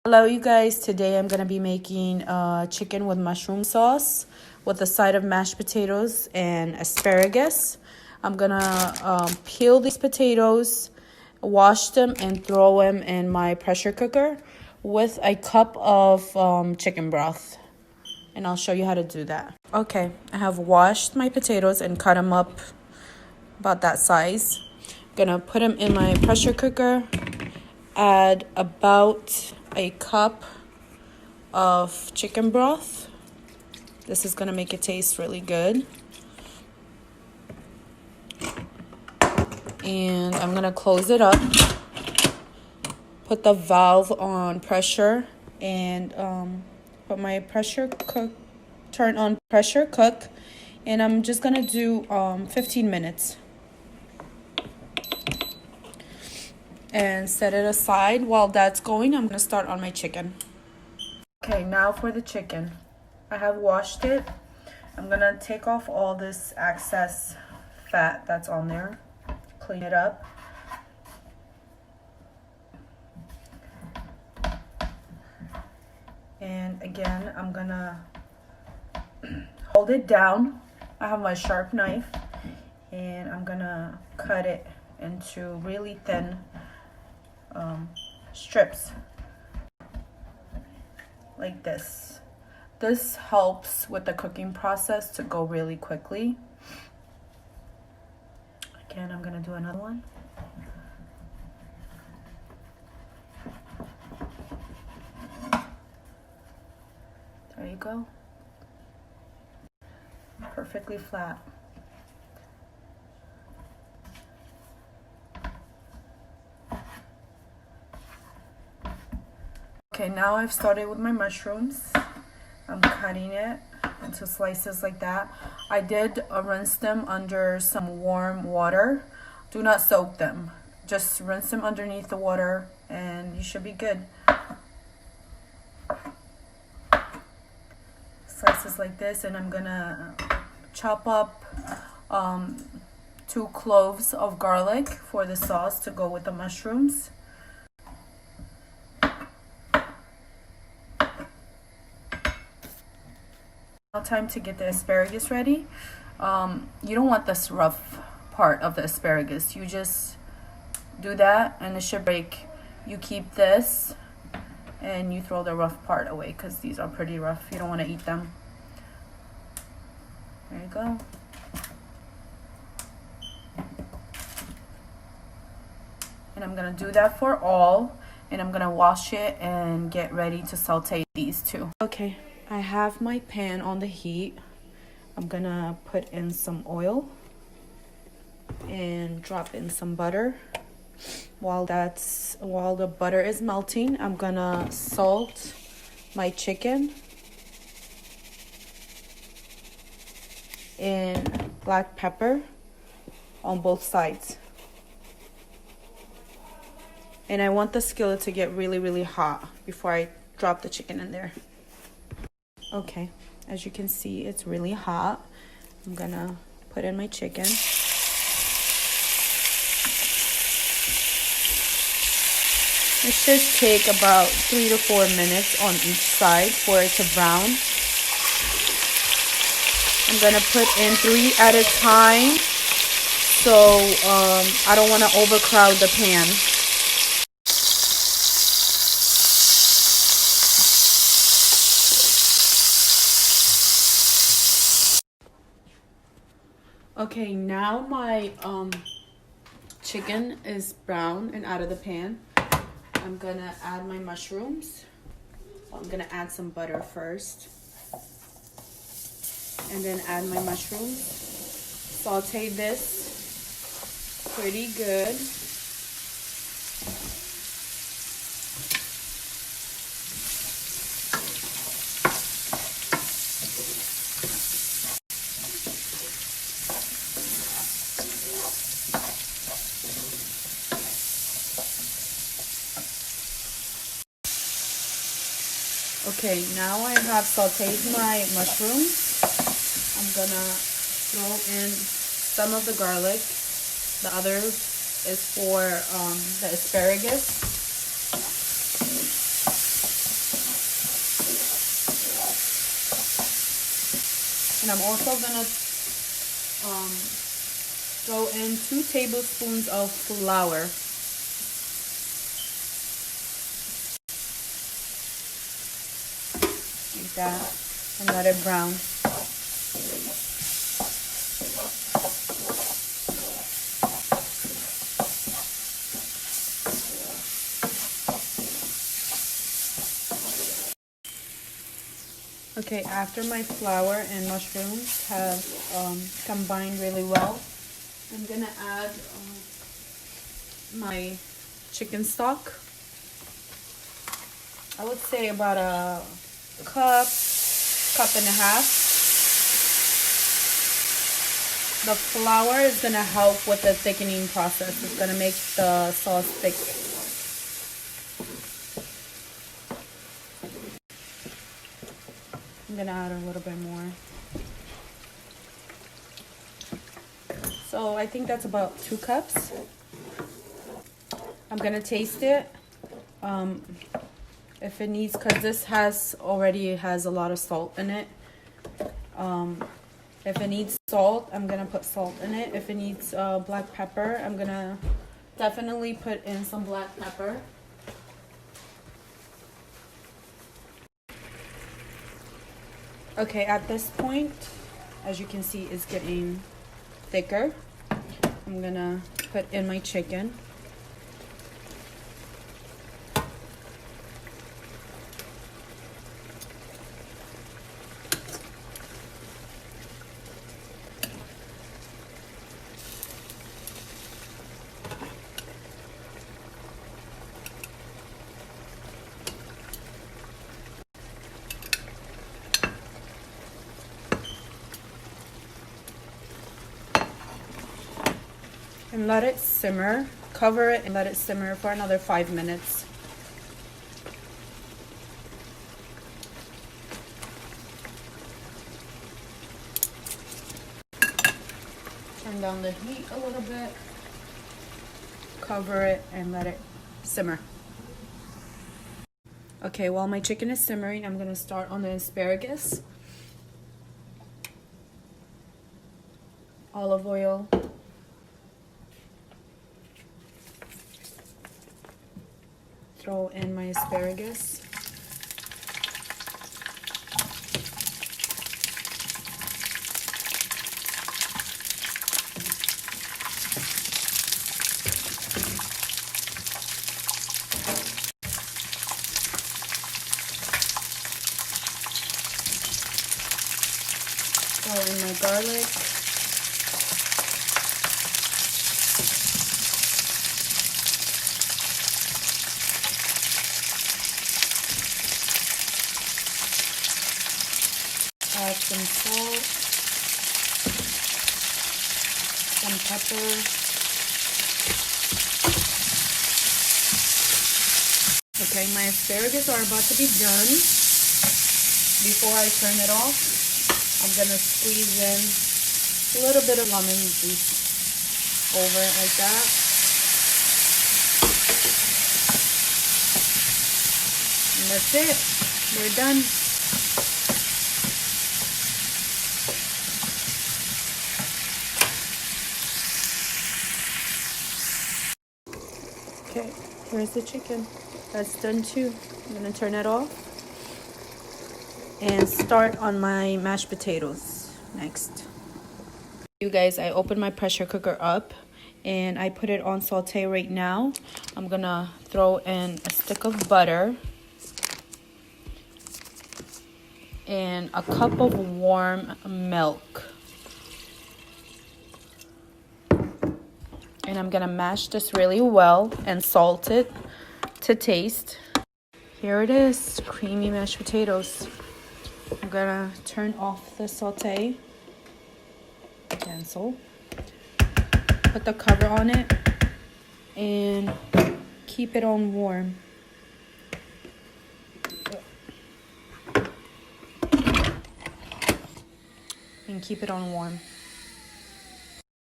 Hello you guys, today I'm going to be making chicken with mushroom sauce with a side of mashed potatoes and asparagus. I'm going to peel these potatoes, wash them, and throw them in my pressure cooker with a cup of chicken broth. And I'll show you how to do that. Okay, I have washed my potatoes and cut them up about that size. I'm going to put them in my pressure cooker, add about a cup of chicken broth. This is going to make it taste really good. And I'm going to close it up, put the valve on pressure, and put my turn on pressure cook, and I'm just going to do 15 minutes. And set it aside. While that's going, I'm going to start on my chicken. Okay, now for the chicken. I have washed it. I'm going to take off all this excess fat that's on there. Clean it up. And again, I'm going to hold it down. I have my sharp knife. And I'm going to cut it into really thin strips like this. This helps with the cooking process to go really quickly. Again, I'm gonna do another one. There you go. Perfectly flat. Okay, now I've started with my mushrooms. I'm cutting it into slices like that. I did rinse them under some warm water. Do not soak them. Just rinse them underneath the water and you should be good. Slices like this, and I'm gonna chop up 2 cloves of garlic for the sauce to go with the mushrooms. Time to get the asparagus ready. You don't want this rough part of the asparagus. You just do that and it should break. You keep this and you throw the rough part away because these are pretty rough. You don't want to eat them. There you go. And I'm gonna do that for all, and I'm gonna wash it and get ready to saute these two. Okay, I have my pan on the heat. I'm gonna put in some oil and drop in some butter. While the butter is melting, I'm gonna salt my chicken and black pepper on both sides. And I want the skillet to get really hot before I drop the chicken in there. Okay, as you can see, it's really hot. I'm gonna put in my chicken. It should take about 3 to 4 minutes on each side for it to brown. I'm gonna put in 3 at a time, so I don't want to overcrowd the pan. Okay, now my chicken is brown and out of the pan. I'm gonna add my mushrooms. I'm gonna add some butter first, and then add my mushrooms. Saute this pretty good. Okay, now I have sauteed my mushrooms. I'm gonna throw in some of the garlic. The other is for the asparagus. And I'm also gonna throw in 2 tablespoons of flour. Like that, and let it brown. Okay, after my flour and mushrooms have combined really well, I'm gonna add my chicken stock. I would say about a cup and a half. The flour is gonna help with the thickening process. It's gonna make the sauce thick. I'm gonna add a little bit more. So I think that's about 2 cups. I'm gonna taste it. If it needs, because this already has a lot of salt in it. If it needs salt, I'm gonna put salt in it. If it needs black pepper, I'm gonna definitely put in some black pepper. Okay, at this point, as you can see, it's getting thicker. I'm gonna put in my chicken. And let it simmer. Cover it and let it simmer for another 5 minutes. Turn down the heat a little bit. Cover it and let it simmer. Okay, while my chicken is simmering, I'm gonna start on the asparagus. Olive oil. Throw in my asparagus. Throw in my garlic. Add some salt, some pepper, okay, my asparagus are about to be done. Before I turn it off, I'm gonna squeeze in a little bit of lemon juice over it like that. And that's it, we're done. Okay, here's the chicken. That's done too. I'm gonna turn it off and start on my mashed potatoes next. You guys, I opened my pressure cooker up and I put it on saute right now. I'm gonna throw in a stick of butter and a cup of warm milk. And I'm gonna mash this really well and salt it to taste. Here it is, creamy mashed potatoes. I'm gonna turn off the saute. Cancel. Put the cover on it and keep it on warm. And keep it on warm.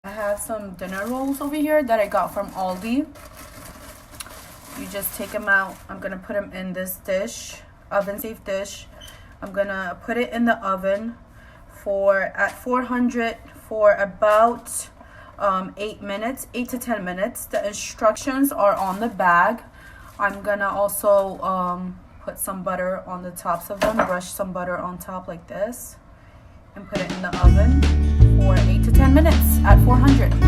I have some dinner rolls over here that I got from Aldi. You just take them out. I'm gonna put them in this dish, oven safe dish. I'm gonna put it in the oven at 400 for about 8 minutes, 8 to 10 minutes. The instructions are on the bag. I'm gonna also put some butter on the tops of them, brush some butter on top like this, and put it in the oven for 8 to 10 minutes at 400.